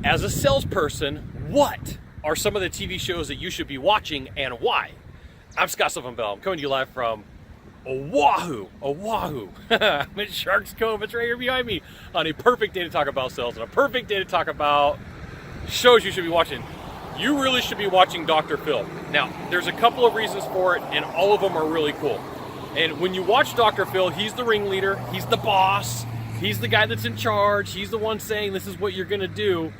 as a salesperson, what are some of the TV shows that you should be watching and why? I'm Scott Sylvan Bell. I'm coming to you live from Oahu. I'm at Sharks Cove. It's right here behind me on a perfect day to talk about sales and a perfect day to talk about shows you should be watching. You really should be watching Dr. Phil. Now, there's a couple of reasons for it, and all of them are really cool. And when you watch Dr. Phil, he's the ringleader, he's the boss, he's the guy that's in charge, he's the one saying this is what you're gonna do,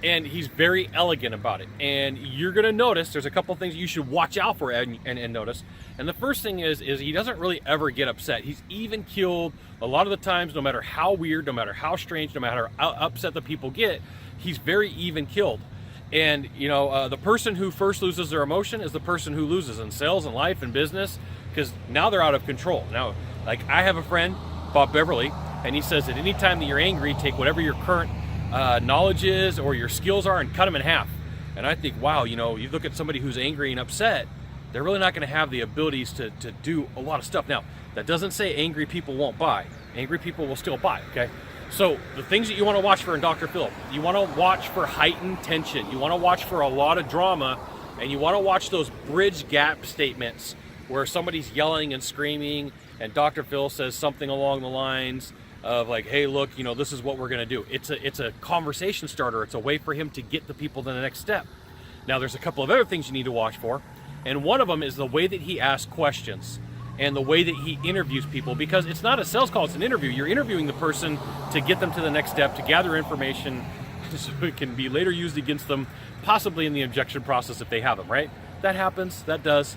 and he's very elegant about it. And you're gonna notice there's a couple things you should watch out for and notice. And the first thing is he doesn't really ever get upset. He's even keeled a lot of the times, no matter how weird, no matter how strange, no matter how upset the people get, he's very even keeled. And you know, the person who first loses their emotion is the person who loses in sales and life and business, because now they're out of control. Now, like I have a friend, Bob Beverly, and he says that anytime that you're angry, take whatever your current knowledge is or your skills are and cut them in half. And I think, wow, you know, you look at somebody who's angry and upset, they're really not going to have the abilities to do a lot of stuff. Now, that doesn't say angry people won't buy. Angry people will still buy, okay? So the things that you want to watch for in Dr. Phil, you want to watch for heightened tension. You want to watch for a lot of drama, and you want to watch those bridge gap statements where somebody's yelling and screaming, and Dr. Phil says something along the lines of like, hey, look, you know, this is what we're going to do. It's a conversation starter. It's a way for him to get the people to the next step. Now, there's a couple of other things you need to watch for, and one of them is the way that he asks questions and the way that he interviews people, because it's not a sales call, it's an interview. You're interviewing the person to get them to the next step, to gather information so it can be later used against them, possibly in the objection process if they have them, right? That happens, that does.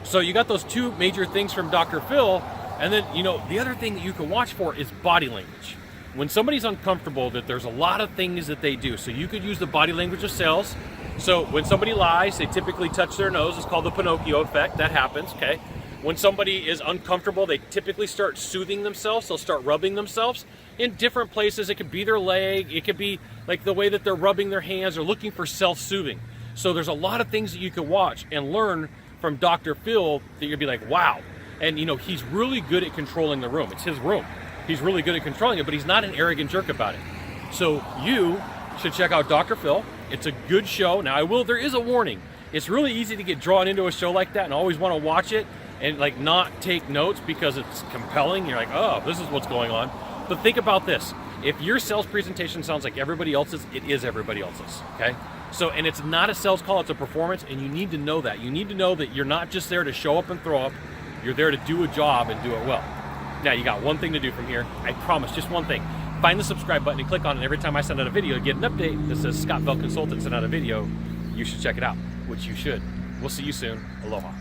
So you got those two major things from Dr. Phil, and then, you know, the other thing that you can watch for is body language. When somebody's uncomfortable, that there's a lot of things that they do. So you could use the body language of sales. So when somebody lies, they typically touch their nose. It's called the Pinocchio effect. That happens, okay? When somebody is uncomfortable, they typically start soothing themselves. They'll start rubbing themselves in different places. It could be their leg. It could be like the way that they're rubbing their hands or looking for self-soothing. So there's a lot of things that you can watch and learn from Dr. Phil that you'll be like, wow. And you know, he's really good at controlling the room. It's his room. He's really good at controlling it, but he's not an arrogant jerk about it. So you should check out Dr. Phil. It's a good show. Now there is a warning. It's really easy to get drawn into a show like that and always want to watch it and like not take notes because it's compelling. You're like, oh, this is what's going on. But think about this. If your sales presentation sounds like everybody else's, it is everybody else's, okay? So, and it's not a sales call, it's a performance, and you need to know that. You need to know that you're not just there to show up and throw up. You're there to do a job and do it well. Now, you got one thing to do from here. I promise, just one thing. Find the subscribe button and click on it. Every time I send out a video, get an update that says Scott Bell Consultant sent out a video. You should check it out, which you should. We'll see you soon. Aloha.